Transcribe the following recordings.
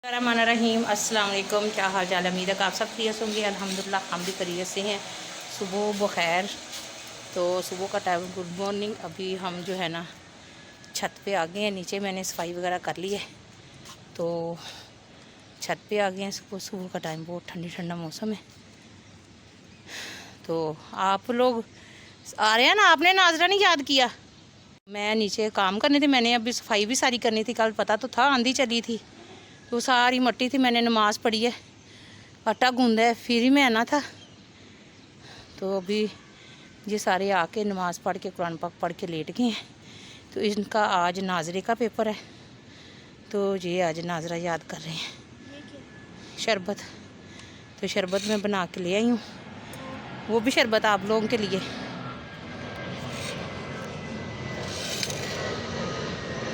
रहीम अस्सलाम वालेकुम। क्या हाल चाल है? उम्मीद है कि आप सब खैरियत होंगे। अल्हम्दुलिल्लाह हम भी खैरियत से हैं। सुबह बखैर। तो सुबह का टाइम, गुड मॉर्निंग। अभी हम जो है ना छत पे आ गए हैं। नीचे मैंने सफाई वगैरह कर ली है तो छत पे आ गए हैं। सुबह सुबह का टाइम, बहुत ठंडी ठंडा मौसम है। तो आप लोग आ रहे हैं ना? आपने नाजरा नहीं याद किया? मैं नीचे काम करनी थी, मैंने अभी सफाई भी सारी करनी थी। कल पता तो था आंधी चली थी तो सारी मट्टी थी। मैंने नमाज़ पढ़ी है, आटा गूंदा है, फिर ही मैं आना था। तो अभी ये सारे आके नमाज़ पढ़ के कुरान पाक पढ़ के लेट गए हैं। तो इनका आज नाजरे का पेपर है तो ये आज नाजरा याद कर रहे हैं। शरबत, तो शरबत मैं बना के ले आई हूँ। वो भी शरबत आप लोगों के लिए।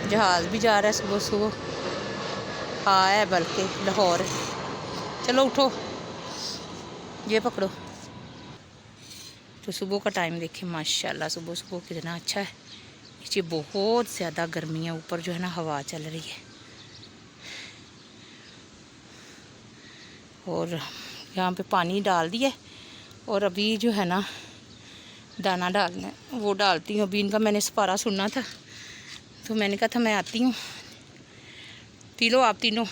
जहाज़ भी जा रहा है सुबह सुबह, आया है बल्कि लाहौर। चलो उठो, ये पकड़ो। तो सुबह का टाइम देखिए माशाल्लाह, सुबह सुबह कितना अच्छा है। नीचे बहुत ज़्यादा गर्मी है, ऊपर जो है ना हवा चल रही है। और यहाँ पे पानी डाल दिया और अभी जो है ना दाना डालना है, वो डालती हूँ। अभी इनका मैंने सपारा सुनना था तो मैंने कहा था मैं आती हूँ, पी लो आप तीनों।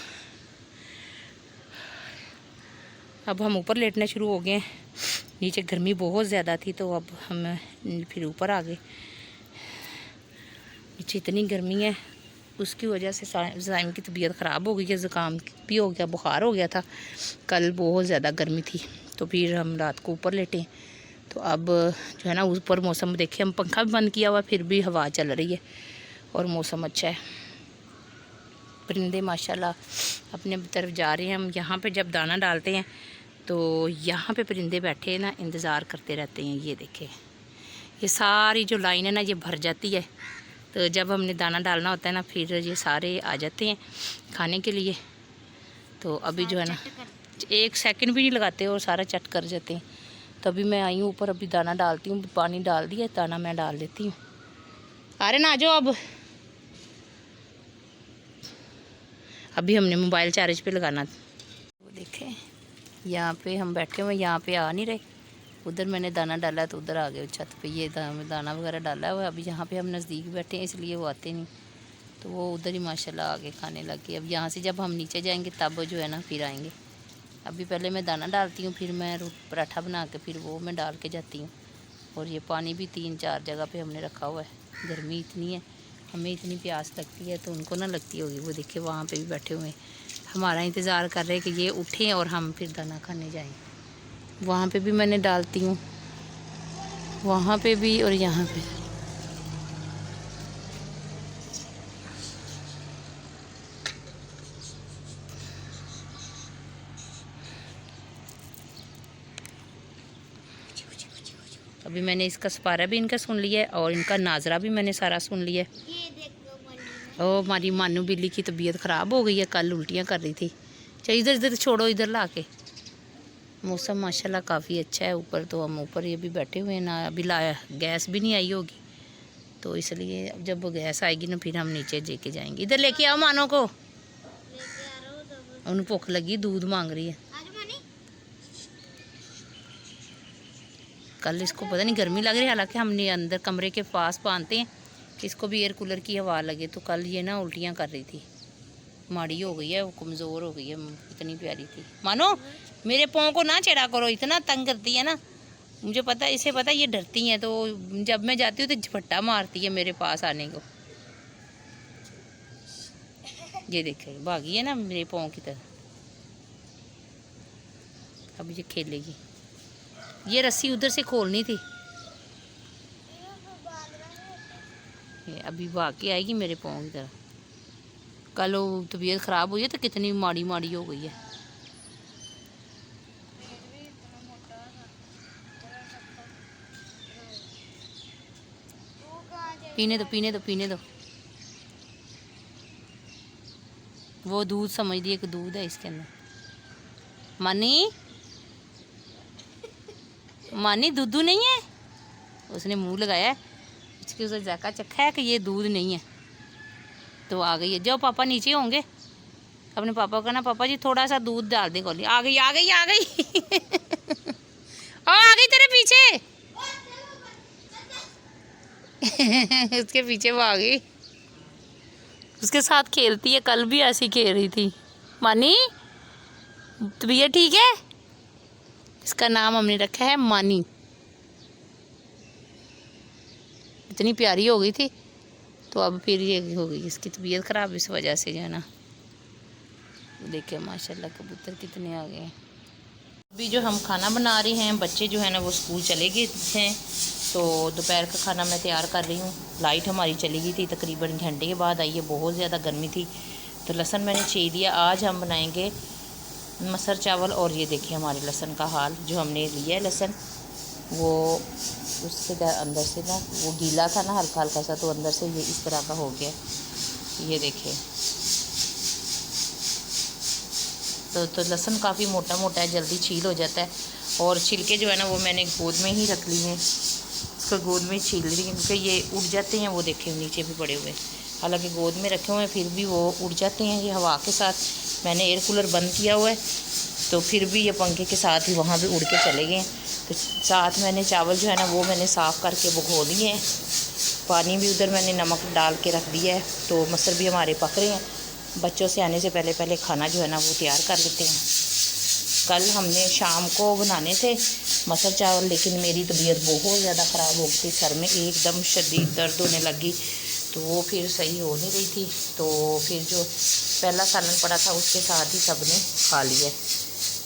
अब हम ऊपर लेटना शुरू हो गए हैं। नीचे गर्मी बहुत ज़्यादा थी तो अब हम फिर ऊपर आ गए। नीचे इतनी गर्मी है, उसकी वजह से ज़ाइम की तबीयत ख़राब हो गई है, ज़ुकाम भी हो गया, बुखार हो गया था। कल बहुत ज़्यादा गर्मी थी तो फिर हम रात को ऊपर लेटे। तो अब जो है ना ऊपर मौसम देखिए, हम पंखा भी बंद किया हुआ फिर भी हवा चल रही है और मौसम अच्छा है। परिंदे माशाल्लाह अपने तरफ जा रहे हैं। हम यहाँ पे जब दाना डालते हैं तो यहाँ पे परिंदे बैठे ना इंतज़ार करते रहते हैं। ये देखें, ये सारी जो लाइन है ना ये भर जाती है। तो जब हमने दाना डालना होता है ना फिर ये सारे आ जाते हैं खाने के लिए। तो अभी जो है ना एक सेकंड भी नहीं लगाते और सारा चट कर जाते हैं। तभी मैं आई हूँ ऊपर, अभी दाना डालती हूँ। पानी डाल दिया, दाना मैं डाल देती हूँ। अरे ना आ जाओ। अब अभी हमने मोबाइल चार्ज पे लगाना। वो देखें यहाँ पे हम बैठे हुए, यहाँ पे आ नहीं रहे। उधर मैंने दाना डाला तो उधर आ गए छत पे। ये दाना वगैरह डाला हुआ है। अभी यहाँ पे हम नज़दीक बैठे हैं इसलिए वो आते नहीं, तो वो उधर ही माशाल्लाह आगे खाने लग गए। अब यहाँ से जब हम नीचे जाएंगे तब जो है ना फिर आएंगे। अभी पहले मैं दाना डालती हूँ, फिर मैं पराठा बना के फिर वो मैं डाल के जाती हूँ। और ये पानी भी 3-4 जगह पे हमने रखा हुआ है। गर्मी इतनी है, हमें इतनी प्यास लगती है तो उनको ना लगती होगी। वो देखिए वहाँ पे भी बैठे हुए हैं, हमारा इंतज़ार कर रहे हैं कि ये उठें और हम फिर दाना खाने जाएँ। वहाँ पे भी मैंने डालती हूँ, वहाँ पे भी और यहाँ पे। अभी मैंने इसका सपारा भी इनका सुन लिया है और इनका नाजरा भी मैंने सारा सुन लिया है। ओ हमारी मानू बिल्ली की तबीयत ख़राब हो गई है, कल उल्टियाँ कर रही थी। चलो इधर इधर छोड़ो, इधर ला के। मौसम माशाल्लाह काफ़ी अच्छा है ऊपर, तो हम ऊपर ये भी बैठे हुए हैं ना। अभी लाया गैस भी नहीं आई होगी तो इसलिए अब जब गैस आएगी ना फिर हम नीचे लेके जाएंगे। इधर लेके आओ मानो को, उन्हें भूख लगी, दूध मांग रही है। कल इसको पता नहीं गर्मी लग रही है, हालांकि हमने अंदर कमरे के पास बांधते हैं कि इसको भी एयर कूलर की हवा लगे। तो कल ये ना उल्टियाँ कर रही थी, माड़ी हो गई है, वो कमज़ोर हो गई है। इतनी प्यारी थी। मानो मेरे पाँव को ना चढ़ा करो, इतना तंग करती है ना। मुझे पता, इसे पता ये डरती हैं तो जब मैं जाती हूँ तो झपट्टा मारती है मेरे पास आने को। ये देखे भागी है ना मेरे पाँव की तरह। अब ये खेलेगी। ये रस्सी उधर से खोलनी थी, ये अभी भाग के आएगी मेरे पाँव की तरह। कल वो तबीयत ख़राब हुई है तो कितनी माड़ी माड़ी हो गई है। पीने दो पीने दो पीने दो। वो दूध समझ दिए कि दूध है इसके अंदर। मानी मानी दूध नहीं है, उसने मुंह लगाया है, उसकी उसे जाका चखा है कि ये दूध नहीं है तो आ गई है। जाओ पापा नीचे होंगे, अपने पापा को ना, पापा जी थोड़ा सा दूध डाल दे कौली। आ गई आ गई आ गई ओ आ गई तेरे पीछे उसके पीछे वो आ गई, उसके साथ खेलती है। कल भी ऐसी खेल रही थी। मानी तबीयत ठीक है? इसका नाम हमने रखा है मानी। इतनी प्यारी हो गई थी, तो अब फिर ये हो गई इसकी तबीयत ख़राब इस वजह से जो है ना। देखिए माशाल्लाह कबूतर कितने आ गए। अभी जो हम खाना बना रहे हैं, बच्चे जो है ना वो स्कूल चले गए हैं, तो दोपहर का खाना मैं तैयार कर रही हूँ। लाइट हमारी चली गई थी, तकरीबन घंटे के बाद आई है, बहुत ज़्यादा गर्मी थी। तो लहसुन मैंने छील दिया। आज हम बनाएंगे मसर चावल। और ये देखिए हमारे लहसुन का हाल, जो हमने लिया है लहसुन, वो उसके अंदर से ना वो गीला था ना हल्का हल्का सा, तो अंदर से ये इस तरह का हो गया। ये देखिए तो लहसुन काफ़ी मोटा मोटा है, जल्दी छील हो जाता है। और छिलके जो है ना वो मैंने गोद में ही रख ली हैं, इसको गोद में छील ली, क्योंकि ये उड़ जाते हैं। वो देखे नीचे भी पड़े हुए, हालांकि गोद में रखे हुए हैं फिर भी वो उड़ जाते हैं ये हवा के साथ। मैंने एयर कूलर बंद किया हुआ है, तो फिर भी ये पंखे के साथ ही वहाँ भी उड़ के चले गए। तो साथ मैंने चावल जो है ना वो मैंने साफ़ करके भिगो लिए हैं। पानी भी उधर मैंने नमक डाल के रख दिया है। तो मसर भी हमारे पक रहे हैं। बच्चों से आने से पहले पहले खाना जो है ना वो तैयार कर लेते हैं। कल हमने शाम को बनाने थे मसर चावल, लेकिन मेरी तबीयत बहुत ज़्यादा ख़राब हो गई थी, सर में एकदम शदीद दर्द होने लगी, तो वो फिर सही हो नहीं रही थी। तो फिर जो पहला सालन पड़ा था उसके साथ ही सब ने खा लिया,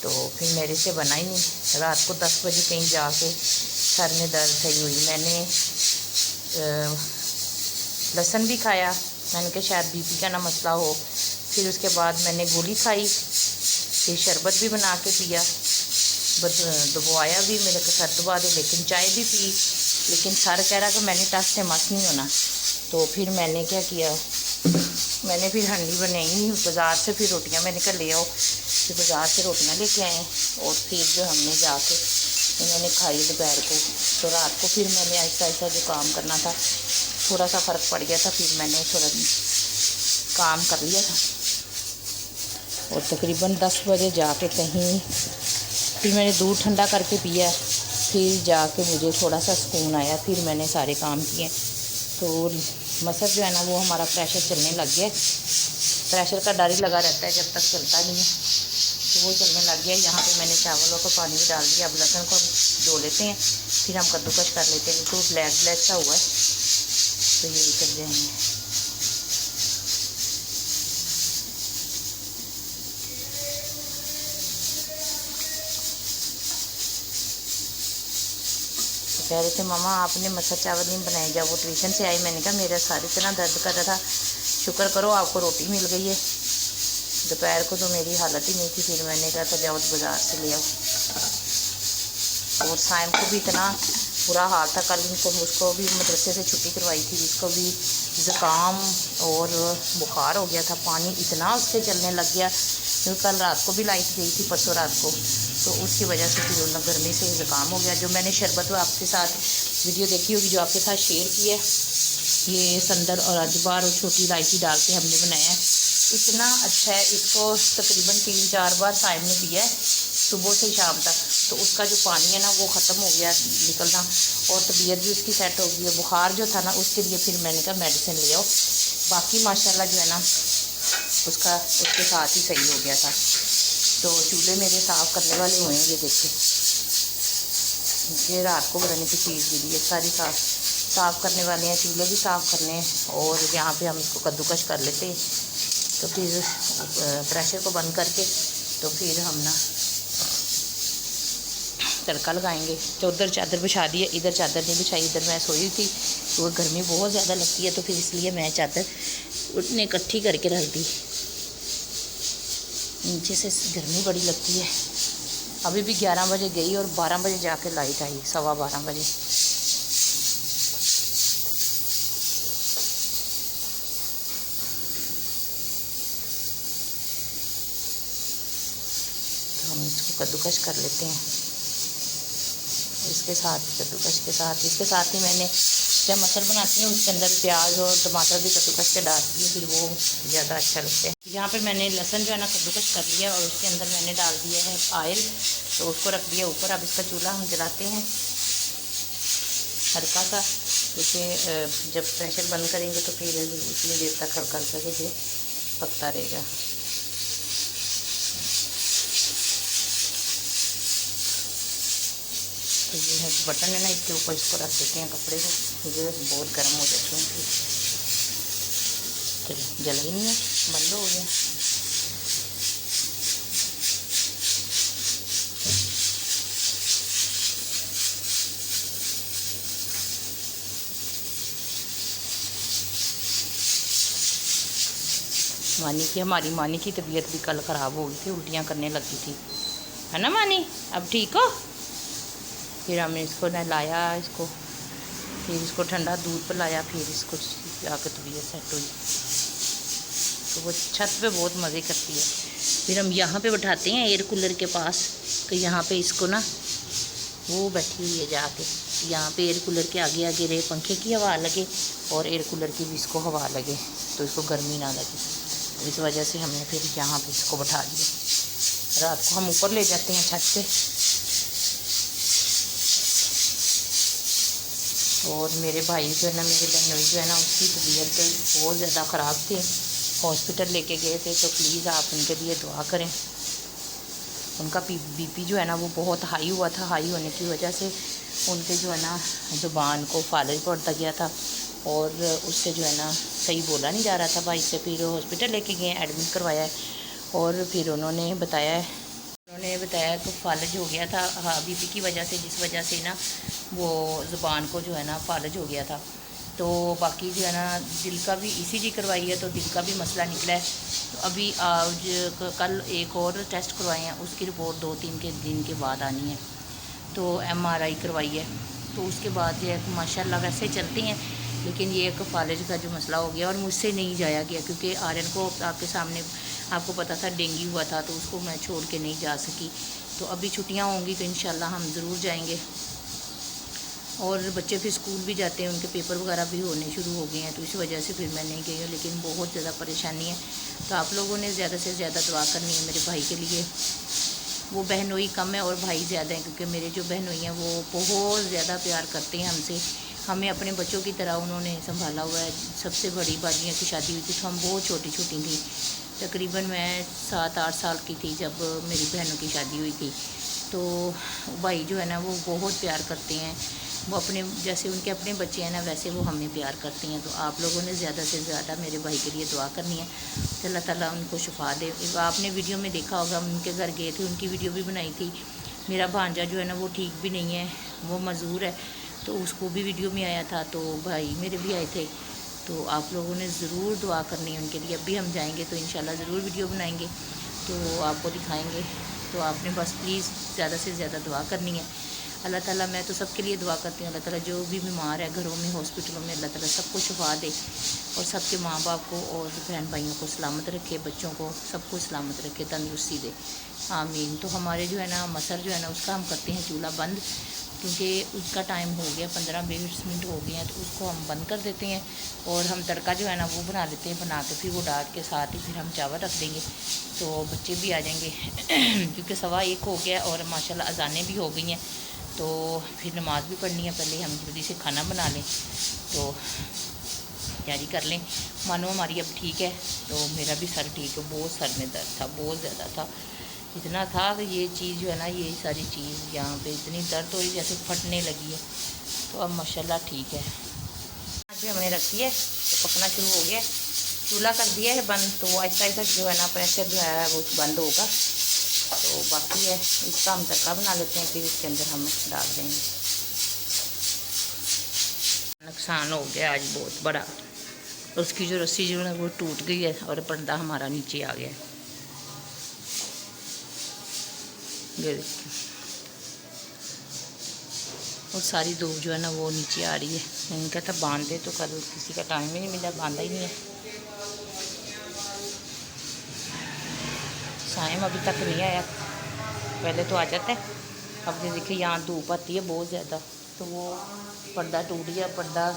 तो फिर मेरे से बना ही नहीं। रात को 10 बजे कहीं जाके सर में दर्द सही हुई। मैंने लहसुन भी खाया, मैंने कहा शायद बीपी का ना मसला हो। फिर उसके बाद मैंने गोली खाई, फिर शरबत भी बना के पिया, दबाया भी, मेरे को सर दबा दे, लेकिन चाय भी पी, लेकिन सर कह रहा कि मैंने टस से मस नहीं होना। तो फिर मैंने क्या किया, मैंने फिर हंडी बनाई बाज़ार से, फिर रोटियां मैंने कहा ले आओ, फिर बाज़ार से रोटियां लेके आए। और फिर जो हमने जाके इन्होंने खाई दोपहर को। तो रात को फिर मैंने ऐसा ऐसा जो काम करना था, थोड़ा सा फ़र्क पड़ गया था, फिर मैंने थोड़ा काम कर लिया था। और तकरीबन 10 बजे जाके कहीं फिर मैंने दूध ठंडा करके पिया, फिर जाके मुझे थोड़ा सा सुकून आया, फिर मैंने सारे काम किए। तो मसर जो है ना वो हमारा प्रेशर चलने लग गया। प्रेशर का डर ही लगा रहता है जब तक चलता नहीं है, तो वो चलने लग गया। यहाँ पे मैंने चावलों को पानी भी डाल दिया। अब लहसुन को धो लेते हैं, फिर हम कद्दूकश कर लेते हैं। बिल्कुल ब्लैक ब्लैक सा हुआ है, तो यही कर जाएंगे। कह रहे थे मामा आपने मसर चावल नहीं बनाए, जब वो ट्यूशन से आई मैंने कहा मेरा सर इतना दर्द कर रहा था, शुक्र करो आपको रोटी मिल गई है। दोपहर को तो मेरी हालत ही नहीं थी, फिर मैंने कहा था जाओ बाज़ार से ले आओ। और साइम को भी इतना बुरा हाल था, कल इनको उसको भी मदरसे से छुट्टी करवाई थी, उसको भी ज़ुकाम और बुखार हो गया था। पानी इतना उसके चलने लग गया, क्योंकि कल रात को भी लाइट गई थी, परसों रात को, तो उसकी वजह से फिर उन्हें गर्मी से ज़ुकाम हो गया। जो मैंने शरबत आपके साथ वीडियो देखी होगी, जो आपके साथ शेयर की है, ये संदर और अजवार और छोटी इलायची डाल के हमने बनाया है। इतना अच्छा है, इसको तकरीबन 3-4 बार टाइम ने पिया है, सुबह से शाम तक। तो उसका जो पानी है ना वो ख़त्म हो गया निकलना, और तबीयत भी उसकी सेट हो गई है। बुखार जो था ना उसके लिए फिर मैंने कहा मेडिसिन ले आओ। बाकी माशाल्लाह जो है ना उसका उसके साथ ही सही हो गया था। तो चूल्हे मेरे साफ़ करने वाले हुए हैं, ये देखिए, ये रात को बनाने की चीज़ गिरी है, सारी साफ़ करने वाले हैं, चूल्हे भी साफ़ करने हैं। और यहाँ पे हम इसको कद्दूकश कर लेते हैं। तो फिर प्रेशर को बंद करके तो फिर हम ना तड़का लगाएंगे। तो उधर चादर बिछा दी है, इधर चादर नहीं बिछाई, इधर मैं सोई थी, तो गर्मी बहुत ज़्यादा लगती है, तो फिर इसलिए मैं चादर उठने इकट्ठी करके रख दी। नीचे से गर्मी बड़ी लगती है। अभी भी 11 बजे गई और 12 बजे जाके लाइट आई, 12:15 बजे। तो हम इसको कद्दूकश कर लेते हैं। इसके साथ कद्दूकश के साथ इसके साथ ही मैंने जब मसल बनाती हूँ उसके अंदर प्याज और टमाटर भी कद्दूकस के डालती हूँ, फिर वो ज़्यादा अच्छा लगता है। यहाँ पे मैंने लहसुन जो है ना कद्दूकस कर लिया और उसके अंदर मैंने डाल दिया है ऑयल, तो उसको रख दिया ऊपर। अब इसका चूल्हा हम जलाते हैं हल्का सा, क्योंकि जब प्रेशर बंद करेंगे तो फिर उतनी देर तक हल्का हल्का के पकता रहेगा। तो ये है बटन है ना, इसके ऊपर इसको रख देते हैं कपड़े को, ये बहुत गर्म हो जाते हैं। चलो जल ही नहीं है, बंद हो गया। हमारी मानी की तबीयत भी कल ख़राब हो गई थी, उल्टियाँ करने लगी थी, है ना मानी? अब ठीक हो? फिर हमने इसको नहलाया, फिर इसको ठंडा दूध पिलाया, फिर इसको जाकर तबीयत सेट हुई। तो वो छत पे बहुत मज़े करती है। फिर हम यहाँ पे बैठाते हैं एयर कूलर के पास, तो यहाँ पे इसको ना वो बैठी हुई है जाके, यहाँ पे एयर कूलर के आगे आगे रहे, पंखे की हवा लगे और एयर कूलर की भी इसको हवा लगे, तो इसको गर्मी ना लगे। इस वजह से हमने फिर यहाँ पे इसको बैठा दिया। रात को हम ऊपर ले जाते हैं छत पे। और मेरे भाई जो है ना, मेरे बहनोई जो है ना, उसकी तबीयत बहुत ज़्यादा ख़राब थी, हॉस्पिटल लेके गए थे। तो प्लीज़ आप उनके लिए दुआ करें। उनका बीपी जो है ना वो बहुत हाई हुआ था। हाई होने की वजह से उनके जो है ना ज़ुबान को फालिज पड़ता गया था, और उससे जो है ना सही बोला नहीं जा रहा था भाई से। फिर हॉस्पिटल लेके गए, एडमिट करवाया है, और फिर उन्होंने बताया कि फालिज हो गया था, हाँ, बीपी की वजह से, जिस वजह से ना वो ज़ुबान को जो है ना फालिज हो गया था। तो बाकी जो है ना दिल का भी ईसीजी करवाई है, तो दिल का भी मसला निकला है। तो अभी आज कल एक और टेस्ट करवाए हैं, उसकी रिपोर्ट 2-3 दिन के बाद आनी है। तो MRI करवाई है, तो उसके बाद ये माशाल्लाह वैसे चलते हैं, लेकिन ये एक फालिज का जो मसला हो गया और मुझसे नहीं जाया गया, क्योंकि आर्यन को आपके सामने आपको पता था डेंगू हुआ था, तो उसको मैं छोड़ के नहीं जा सकी। तो अभी छुट्टियां होंगी तो इंशाल्लाह हम ज़रूर जाएंगे। और बच्चे फिर स्कूल भी जाते हैं, उनके पेपर वगैरह भी होने शुरू हो गए हैं, तो इस वजह से फिर मैं नहीं गई हूँ। लेकिन बहुत ज़्यादा परेशानी है, तो आप लोगों ने ज़्यादा से ज़्यादा दुआ करनी है मेरे भाई के लिए। वो बहनोई कम है और भाई ज़्यादा हैं, क्योंकि मेरे जो बहनोई हैं वो बहुत ज़्यादा प्यार करते हैं हमसे। हमें अपने बच्चों की तरह उन्होंने संभाला हुआ है। सबसे बड़ी बाजियाँ की शादी हुई थी तो हम बहुत छोटी छोटी थी, तकरीबन मैं 7-8 साल की थी जब मेरी बहनों की शादी हुई थी। तो भाई जो है ना वो बहुत प्यार करते हैं, वो अपने जैसे उनके अपने बच्चे हैं ना वैसे वो हमें प्यार करते हैं। तो आप लोगों ने ज़्यादा से ज़्यादा मेरे भाई के लिए दुआ करनी है, तो अल्लाह ताला उनको शिफा दे। आपने वीडियो में देखा होगा, हम उनके घर गए थे, उनकी वीडियो भी बनाई थी। मेरा भांजा जो है ना वो ठीक भी नहीं है, वो मजदूर है, तो उसको भी वीडियो में आया था। तो भाई मेरे भी आए थे, तो आप लोगों ने ज़रूर दुआ करनी है उनके लिए। अभी हम जाएंगे तो इंशाल्लाह ज़रूर वीडियो बनाएंगे, तो आपको दिखाएंगे। तो आपने बस प्लीज़ ज़्यादा से ज़्यादा दुआ करनी है। अल्लाह ताला, मैं तो सबके लिए दुआ करती हूँ, अल्लाह ताला जो भी बीमार है घरों में, हॉस्पिटलों में, अल्लाह ताला सबको शिफा दे, और सबके माँ बाप को और बहन भाइयों को सलामत रखे, बच्चों को सबको सलामत रखे, तंदुरुस्ती दे, आमीन। तो हमारे जो है ना मसर जो है ना उसका हम करते हैं चूल्हा बंद, क्योंकि उसका टाइम हो गया, 15-20 मिनट हो गए हैं, तो उसको हम बंद कर देते हैं। और हम तड़का जो है ना वो बना लेते हैं, बना के फिर वो डाल के साथ ही फिर हम चावल रख देंगे, तो बच्चे भी आ जाएंगे क्योंकि 1:15 हो गया और माशाल्लाह अजानें भी हो गई हैं, तो फिर नमाज़ भी पढ़नी है। पहले हम जल्दी से खाना बना लें, तो तैयारी कर लें। मानो हमारी अब ठीक है, तो मेरा भी सर ठीक है, बहुत सर में दर्द था, बहुत ज़्यादा था, इतना था कि ये चीज़ जो है ना, ये सारी चीज़ यहाँ पे इतनी दर्द हो रही जैसे फटने लगी है। तो अब माशाल्लाह ठीक है। जो हमने रखी है तो पकना शुरू हो गया, चूल्हा कर दिया है बंद, तो वो आहिस्ता आहिस्ता जो है ना प्रेशर जो है वो बंद होगा। तो बाकी है इसका हम तड़का बना लेते हैं, फिर इसके अंदर हम डाल देंगे। नुकसान हो गया आज बहुत बड़ा, उसकी जो रस्सी जो है वो टूट गई है और पर्दा हमारा नीचे आ गया है। ये देखिए, और सारी धूप जो है ना वो नीचे आ रही है। मैंने कहा था बांध दे, तो कल किसी का टाइम ही नहीं मिला, बांधा ही नहीं है। साइम अभी तक नहीं आया, पहले तो आ जाता है। अब देखिए यहाँ धूप आती है बहुत ज़्यादा, तो वो पर्दा टूट गया, पर्दा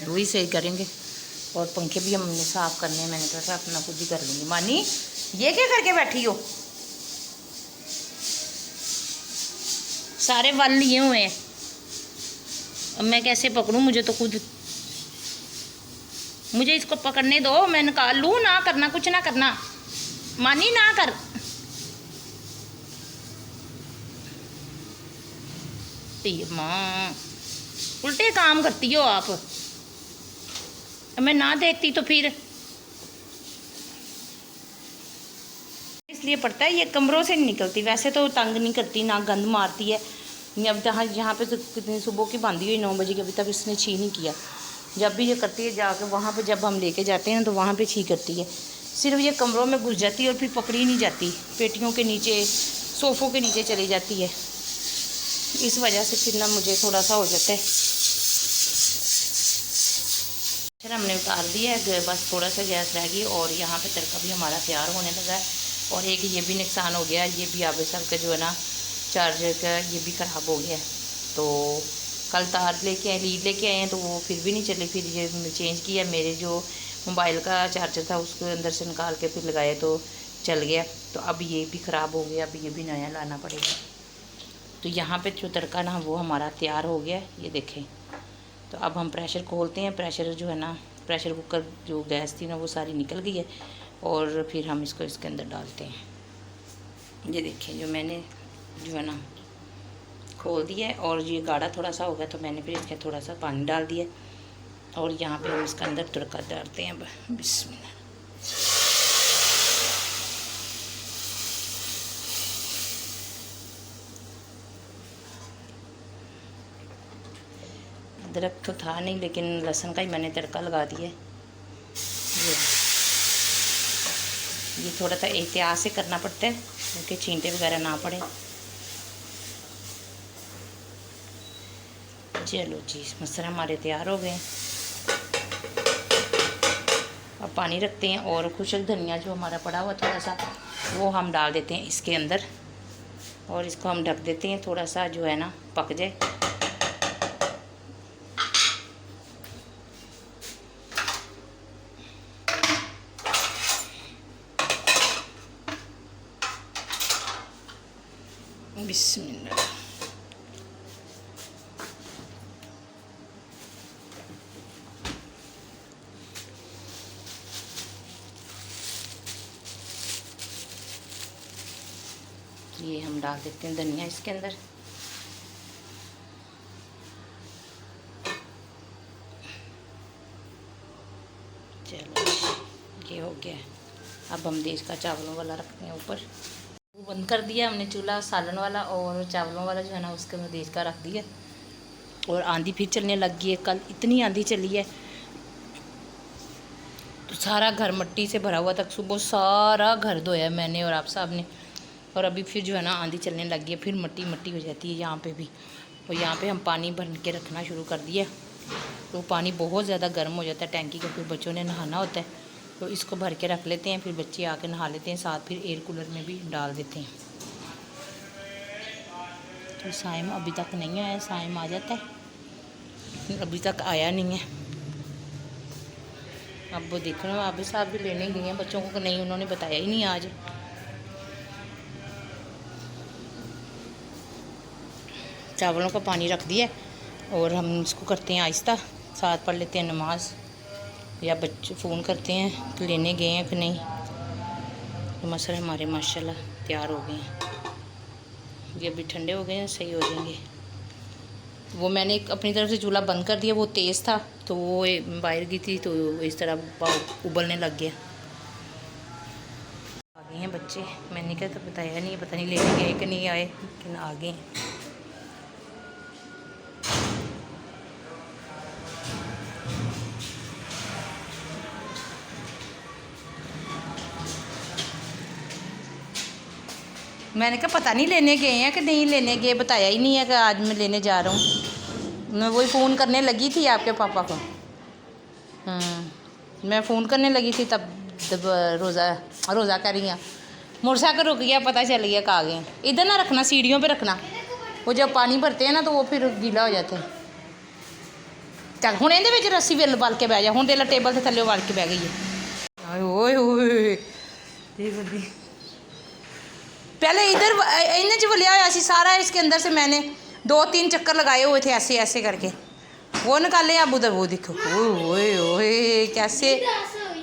वही सही करेंगे। और पंखे भी हमने साफ़ करने हैं, मैंने कहा अपना खुद ही कर लूँगी। मानी ये क्या करके बैठी हो? सारे वाल लिए हुए हैं, अब मैं कैसे पकड़ूं? मुझे तो खुद, मुझे इसको पकड़ने दो, मैं निकाल लूँ। ना करना, कुछ ना करना मानी, ना कर। माँ उल्टे काम करती हो आप, मैं ना देखती तो फिर। इसलिए पड़ता है ये कमरों से नहीं निकलती, वैसे तो तंग नहीं करती, ना गंद मारती है। अब यहाँ पे तो कितनी सुबह की बांधी हुई, 9 बजे के, अभी तक इसने छी नहीं किया। जब भी ये करती है जाके वहाँ पे, जब हम लेके जाते हैं तो वहाँ पे छी करती है। सिर्फ ये कमरों में घुस जाती है और फिर पकड़ी नहीं जाती, पेटियों के नीचे, सोफ़ों के नीचे चली जाती है। इस वजह से फिर ना मुझे थोड़ा सा हो जाता है। फिर हमने उतार दिया है, बस थोड़ा सा गैस रह गई। और यहाँ पे तड़का भी हमारा तैयार होने लगा है। और एक ये भी नुकसान हो गया, ये भी आबिद साहब का जो है ना चार्जर का, ये भी ख़राब हो गया। तो कल तार लेके आए, लीड लेके आए हैं, तो वो फिर भी नहीं चली। फिर ये चेंज किया, मेरे जो मोबाइल का चार्जर था उसको अंदर से निकाल के फिर लगाया तो चल गया। तो अब ये भी ख़राब हो गया, अब ये भी नया लाना पड़ेगा। तो यहाँ पे जो तड़का ना वो हमारा तैयार हो गया, ये देखें। तो अब हम प्रेशर खोलते हैं। प्रेशर जो है ना, प्रेशर कुकर जो गैस थी ना वो सारी निकल गई है। और फिर हम इसको इसके अंदर डालते हैं। ये देखें, जो मैंने जो है ना खोल दिया है। और ये गाढ़ा थोड़ा सा हो गया तो मैंने फिर इसके थोड़ा सा पानी डाल दिया। और यहाँ पे हम इसके अंदर तड़का डालते हैं। बिस्मिल्लाह। अदरक तो था नहीं, लेकिन लहसुन का ही मैंने तड़का लगा दिया। ये थोड़ा सा एहतियात से करना पड़ता है क्योंकि छींटे वगैरह ना पड़े। चलो जी, मसाला हमारे तैयार हो गए। अब पानी रखते हैं। और खुशक धनिया जो हमारा पड़ा हुआ थोड़ा सा, वो हम डाल देते हैं इसके अंदर। और इसको हम ढक देते हैं, थोड़ा सा जो है ना पक जाए। बिस्मिल्लाह। ये हम डाल देते हैं धनिया इसके अंदर। चलो ये हो गया। अब हम देश का चावलों वाला रखते हैं ऊपर। वो बंद कर दिया हमने चूल्हा, सालन वाला। और चावलों वाला जो है ना उसके अंदर देश का रख दिया। और आंधी फिर चलने लग गई है। कल इतनी आंधी चली है तो सारा घर मिट्टी से भरा हुआ था। सुबह सारा घर धोया मैंने और आप साहब ने। और अभी फिर जो है ना आंधी चलने लग गई है, फिर मिट्टी मिट्टी हो जाती है यहाँ पे भी। और यहाँ पे हम पानी भर के रखना शुरू कर दिया। तो पानी बहुत ज़्यादा गर्म हो जाता है टैंकी का, फिर बच्चों ने नहाना होता है तो इसको भर के रख लेते हैं। फिर बच्चे आके नहा लेते हैं, साथ फिर एयर कूलर में भी डाल देते हैं। तो साइम अभी तक नहीं आया, साइम आ जाता है, अभी तक आया नहीं है। अब वो देख रहे हो आबिद साहब भी लेने गए हैं बच्चों को, नहीं उन्होंने बताया ही नहीं आज। चावलों का पानी रख दिया और हम इसको करते हैं आहिस्ता, साथ पढ़ लेते हैं नमाज। या बच्चे फ़ोन करते हैं कि लेने गए हैं कि नहीं। तो मसाले हमारे माशाल्लाह तैयार हो गए हैं। ये अभी ठंडे हो गए हैं, सही हो जाएंगे। वो मैंने अपनी तरफ से चूल्हा बंद कर दिया, वो तेज़ था तो वो बाहर गई थी तो इस तरह उबलने लग गया। आ गए हैं बच्चे, मैंने क्या तो बताया नहीं, पता नहीं लेने गए कि नहीं आए, लेकिन आ गए। मैंने कहा पता नहीं लेने गए हैं कि नहीं लेने गए, बताया ही नहीं है कि आज मैं लेने जा रहा हूँ। मैं वही फ़ोन करने लगी थी आपके पापा को। मैं फ़ोन करने लगी थी तब रोज़ा कर रही हैं। मोटरसाइकिल रुक गया, पता चल गया कि आ गए। इधर ना रखना, सीढ़ियों पे रखना। वो जब पानी भरते हैं ना तो वो फिर गीला हो जाता है। चल हुण इहदे विच रस्सी विल बल के बह जा। हुण देख ला टेबल के थल्ले वल के बह गई है। ओए ओए पहले इधर इन्हें च वलिया हुआ सी सारा, इसके अंदर से मैंने 2-3 चक्कर लगाए हुए थे ऐसे ऐसे करके, वो निकाले। अब उधर वो देखो, ओए ओए कैसे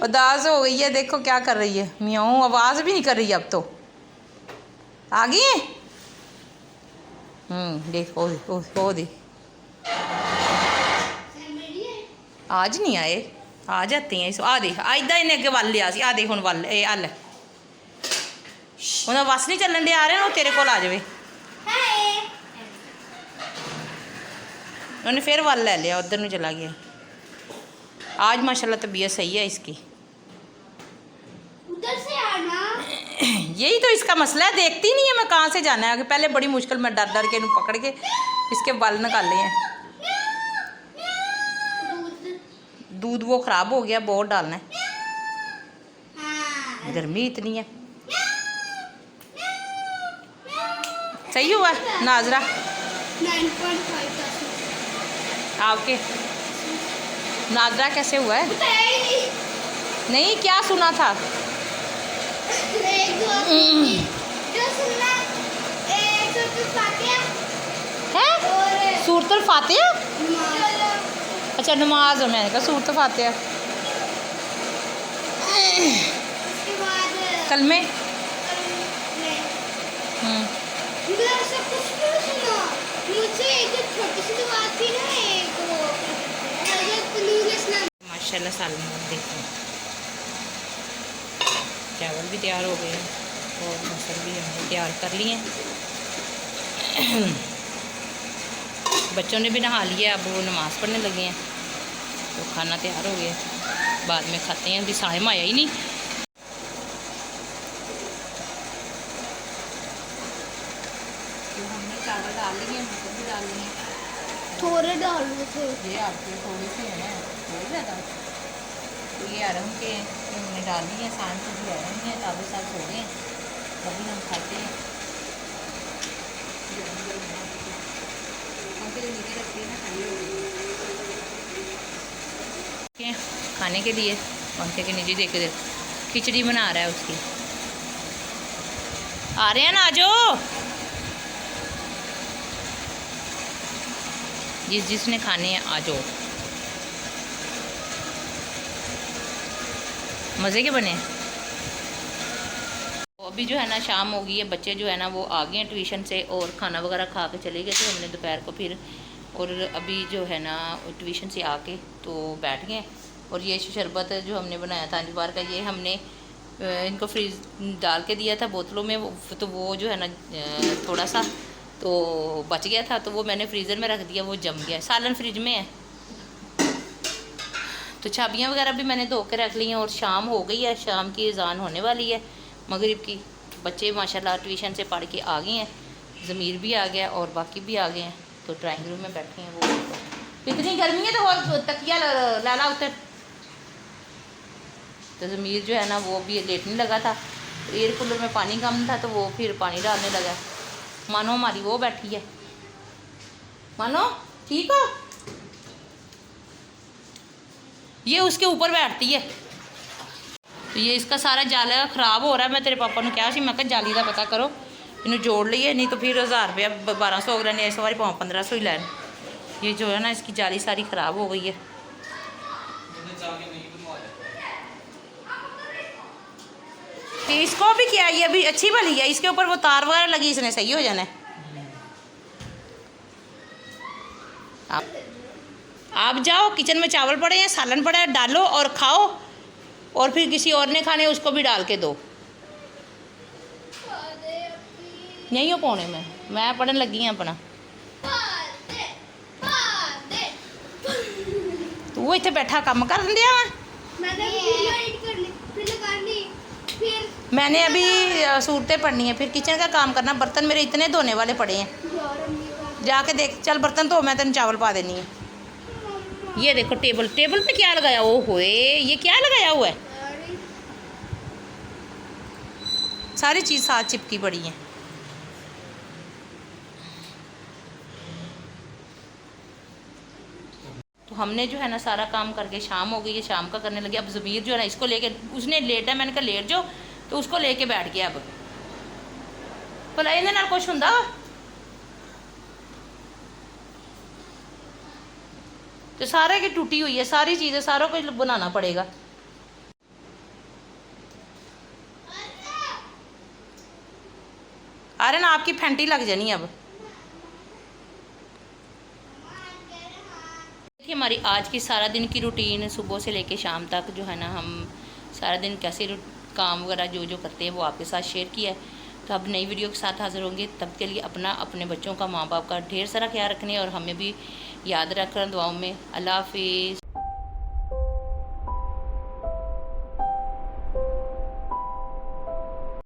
उदास हो गई है, देखो क्या कर रही है, म्याऊं आवाज़ भी नहीं कर रही अब तो। आ गई है। देख ओ दे। आज नहीं आए, आ जाते हैं इस। आ दे इदा इन्हें अगे वल लिया सी। आ दे हुण वल ए हल उन्हें बस नहीं चलन दे, आ रहे हैं तेरे को आ जाए। उन्हें फिर वल ले लिया, उधर ਨੂੰ चला गया। आज माशाल्लाह तबीयत सही है इसकी। उधर से आना यही तो इसका मसला है, देखती नहीं है मैं कहाँ से जाना है। पहले बड़ी मुश्किल में डर डर के इन्हें पकड़ के इसके बाल निकाले हैं। दूध वो ख़राब हो गया, बहुत डालना है, गर्मी इतनी है। सही हुआ नाजरा 9.5 आपके नाजरा कैसे हुआ है? नहीं क्या सुना था? है सूरतुल फातिहा। अच्छा नमाज है, मैंने कहा सूरतुल फातिहा। कल में माशाल्लाह सालन देखो चावल भी तैयार हो गए और मसल भी हमने तैयार कर लिए। बच्चों ने भी नहा लिया, अब वो नमाज़ पढ़ने लगे हैं, तो खाना तैयार हो गया, बाद में खाते हैं। अभी साहिम आया ही नहीं। तो हमने चावल डाल लिए, मटर भी डाल लिए, थोड़े डालने थे ये आपके थोड़े से हैं, थोड़े ज़्यादा। तो ये आराम के हमने डाल दिए हैं। शाम को भी आराम है, ताबे साथ हो गए हैं, अभी हम खाते हैं। खाने के लिए पंखे के नीचे देख के खिचड़ी बना रहा है उसकी। आ रहे हैं ना, आ जाओ। जिसने खाने हैं आ जाओ। मज़े के बने। अभी जो है ना शाम हो गई है, बच्चे जो है ना वो आ गए हैं ट्यूशन से और खाना वगैरह खा के चले गए थे हमने दोपहर को फिर। और अभी जो है ना ट्यूशन से आके तो बैठ गए। और ये शरबत जो हमने बनाया था अंजबार का, ये हमने इनको फ्रीज डाल के दिया था बोतलों में, तो वो जो है ना थोड़ा सा तो बच गया था, तो वो मैंने फ्रीज़र में रख दिया, वो जम गया। सालन फ्रिज में है। तो चाबियाँ वगैरह भी मैंने धो के रख ली हैं। और शाम हो गई है, शाम की अज़ान होने वाली है मगरिब की। बच्चे माशाल्लाह ट्यूशन से पढ़ के आ गए हैं, ज़मीर भी आ गया और बाकी भी आ गए हैं। तो ड्राइंग रूम में बैठे हैं। वो इतनी गर्मी है तो वो तकिया लाला उतर। तो ज़मीर जो है ना वो भी लेटने लगा था, एयर कूलर में पानी कम था तो वो फिर पानी डालने लगा। मानो हमारी वो बैठी है, मानो ठीक हो, ये उसके ऊपर बैठती है। तो ये इसका सारा जाला ख़राब हो रहा है। मैं तेरे पापा ने कहा मैं जाली का पता करो, इन्हें जोड़ लीए, नहीं तो फिर 1000 रुपया 1200 हो गया, इस बार 1500 ही लैन। ये जो है ना इसकी जाली सारी ख़राब हो गई है। तो इसको भी क्या, ये अभी अच्छी भली है, इसके ऊपर वो तार वगैरह लगी, इसने सही हो जाना है। आप जाओ किचन में, चावल पड़े हैं, सालन पड़ा है, डालो और खाओ। और फिर किसी और ने खाने उसको भी डाल के दो। नहीं हो पौने में, मैं पढ़न लगी हूँ अपना। तू वो इतने बैठा काम कर दिया। मैंने अभी सूरतें पढ़नी है, फिर किचन का काम करना। बर्तन मेरे इतने धोने वाले पड़े हैं, जाके देख। चल बर्तन धो, मैं तेन चावल पा देनी है। ये देखो टेबल पे क्या लगाया, ओ होए ये क्या लगाया हुआ है। सारी चीज़ साथ चिपकी पड़ी है। हमने जो है ना सारा काम करके शाम हो गई है, शाम का करने लगे। अब ज़मीर जो है ना इसको लेके, उसने लेटा, मैंने कहा लेट जाओ, तो उसको लेके बैठ गया। अब भला इहदे नाल कुछ हुंदा? तो सारे की टूटी हुई है सारी चीज़ें, सारों को बनाना पड़ेगा। अरे ना आपकी फैंटी लग जानी अब। देखिए हमारी आज की सारा दिन की रूटीन, सुबह से लेके शाम तक जो है ना हम सारा दिन कैसे काम वगैरह जो जो करते हैं वो आपके साथ शेयर किया है। तो अब नई वीडियो के साथ हाजिर होंगे, तब के लिए अपना, अपने बच्चों का, माँ बाप का ढेर सारा ख्याल रखने और हमें भी याद रखना दुआओं में। अल्लाह हाफिज़।